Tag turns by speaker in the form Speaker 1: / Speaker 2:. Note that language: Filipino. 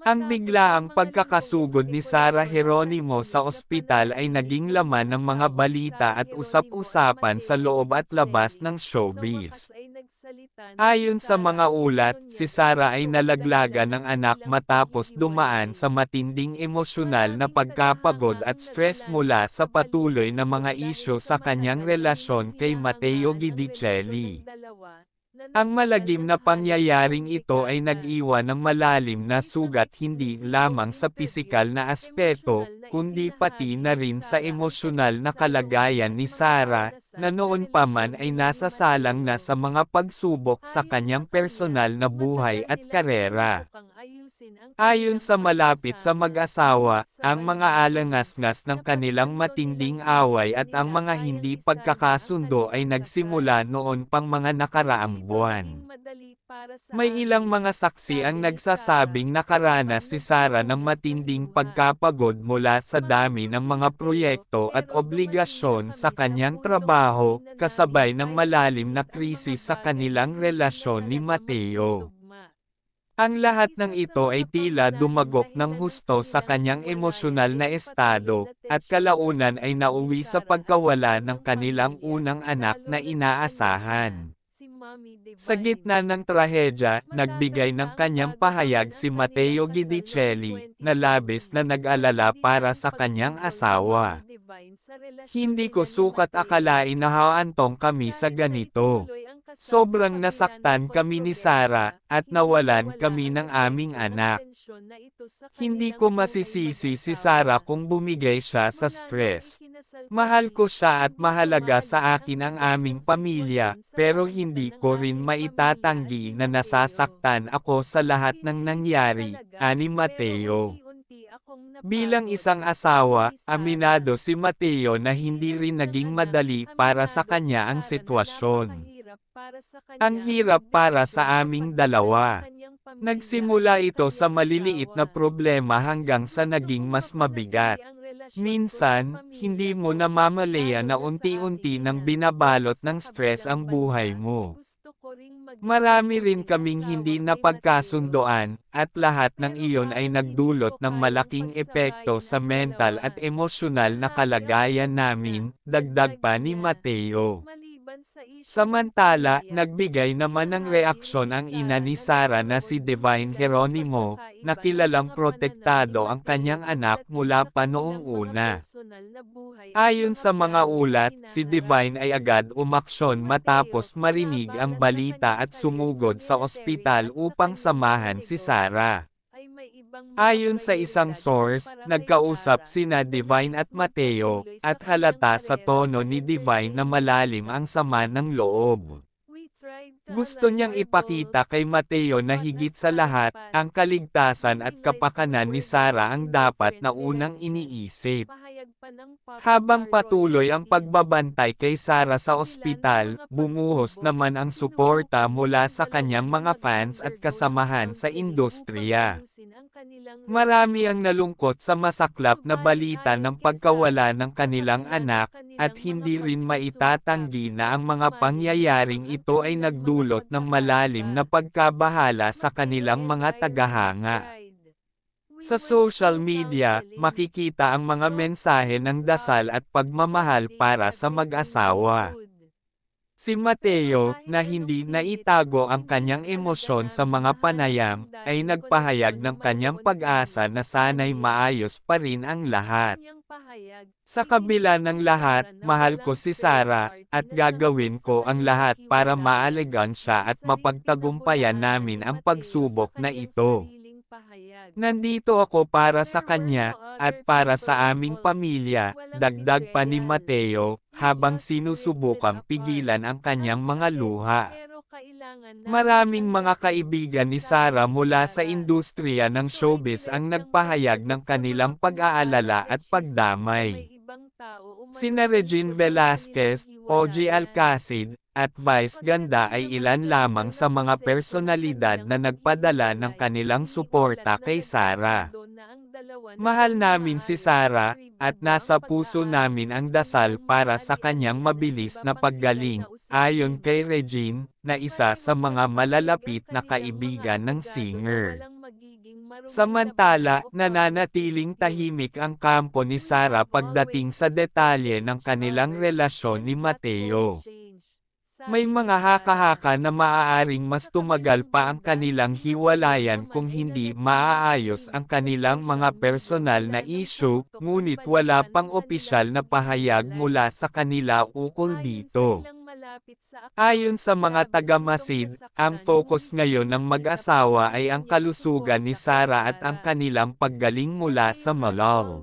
Speaker 1: Ang biglaang pagkakasugod ni Sara Geronimo sa ospital ay naging laman ng mga balita at usap-usapan sa loob at labas ng showbiz. Ayon sa mga ulat, si Sara ay nalaglagan ng anak matapos dumaan sa matinding emosyonal na pagkapagod at stress mula sa patuloy na mga isyu sa kanyang relasyon kay Matteo Guidicelli. Ang malagim na pangyayaring ito ay nag-iwan ng malalim na sugat hindi lamang sa pisikal na aspeto, kundi pati na rin sa emosyonal na kalagayan ni Sara, na noon pa man ay nasasalang na sa mga pagsubok sa kanyang personal na buhay at karera. Ayon sa malapit sa mag-asawa, ang mga alangas-ngas ng kanilang matinding away at ang mga hindi pagkakasundo ay nagsimula noon pang mga nakaraang buwan. May ilang mga saksi ang nagsasabing nakaranas si Sara ng matinding pagkapagod mula sa dami ng mga proyekto at obligasyon sa kanyang trabaho, kasabay ng malalim na krisis sa kanilang relasyon ni Matteo. Ang lahat ng ito ay tila dumagok ng husto sa kanyang emosyonal na estado, at kalaunan ay nauwi sa pagkawala ng kanilang unang anak na inaasahan. Sa gitna ng trahedya, nagbigay ng kanyang pahayag si Matteo Guidicelli, na labis na nag-alala para sa kanyang asawa. Hindi ko sukat akalain na haantong kami sa ganito. Sobrang nasaktan kami ni Sara, at nawalan kami ng aming anak. Hindi ko masisisi si Sara kung bumigay siya sa stress. Mahal ko siya at mahalaga sa akin ang aming pamilya, pero hindi ko rin maitatanggi na nasasaktan ako sa lahat ng nangyari, ani Matteo. Bilang isang asawa, aminado si Matteo na hindi rin naging madali para sa kanya ang sitwasyon. Ang hirap para sa aming dalawa. Nagsimula ito sa maliliit na problema hanggang sa naging mas mabigat. Minsan, hindi mo namamalaya na unti-unti nang binabalot ng stress ang buhay mo. Marami rin kaming hindi napagkasundoan, at lahat ng iyon ay nagdulot ng malaking epekto sa mental at emosyonal na kalagayan namin, dagdag pa ni Matteo. Samantala, nagbigay naman ng reaksyon ang ina ni Sara na si Divine Geronimo, na kilalang protektado ang kanyang anak mula pa noong una. Ayon sa mga ulat, si Divine ay agad umaksyon matapos marinig ang balita at sumugod sa ospital upang samahan si Sara. Ayon sa isang source, nagkausap sina Divine at Matteo, at halata sa tono ni Divine na malalim ang sama ng loob. Gusto niyang ipakita kay Matteo na higit sa lahat, ang kaligtasan at kapakanan ni Sara ang dapat na unang iniisip. Habang patuloy ang pagbabantay kay Sara sa ospital, bumuhos naman ang suporta mula sa kanyang mga fans at kasamahan sa industriya. Marami ang nalungkot sa masaklap na balita ng pagkawala ng kanilang anak, at hindi rin maitatanggi na ang mga pangyayaring ito ay nagdulot ng malalim na pagkabahala sa kanilang mga tagahanga. Sa social media, makikita ang mga mensahe ng dasal at pagmamahal para sa mag-asawa. Si Matteo, na hindi naitago ang kanyang emosyon sa mga panayam, ay nagpahayag ng kanyang pag-asa na sana'y maayos pa rin ang lahat. Sa kabila ng lahat, mahal ko si Sara, at gagawin ko ang lahat para maalagaan siya at mapagtagumpayan namin ang pagsubok na ito. Nandito ako para sa kanya, at para sa aming pamilya, dagdag pa ni Matteo, habang sinusubukang pigilan ang kanyang mga luha. Maraming mga kaibigan ni Sara mula sa industriya ng showbiz ang nagpahayag ng kanilang pag-aalala at pagdamay. Sina Regine Velasquez, OG Alcacid, at Vice Ganda ay ilan lamang sa mga personalidad na nagpadala ng kanilang suporta kay Sara. Mahal namin si Sara, at nasa puso namin ang dasal para sa kanyang mabilis na paggaling, ayon kay Regine, na isa sa mga malalapit na kaibigan ng singer. Samantala, nananatiling tahimik ang kampo ni Sarah pagdating sa detalye ng kanilang relasyon ni Mateo. May mga haka-haka na maaaring mas tumagal pa ang kanilang hiwalayan kung hindi maaayos ang kanilang mga personal na issue, ngunit wala pang opisyal na pahayag mula sa kanila ukol dito. Ayon sa mga taga-Masid, ang focus ngayon ng mag-asawa ay ang kalusugan ni Sarah at ang kanilang paggaling mula sa malal.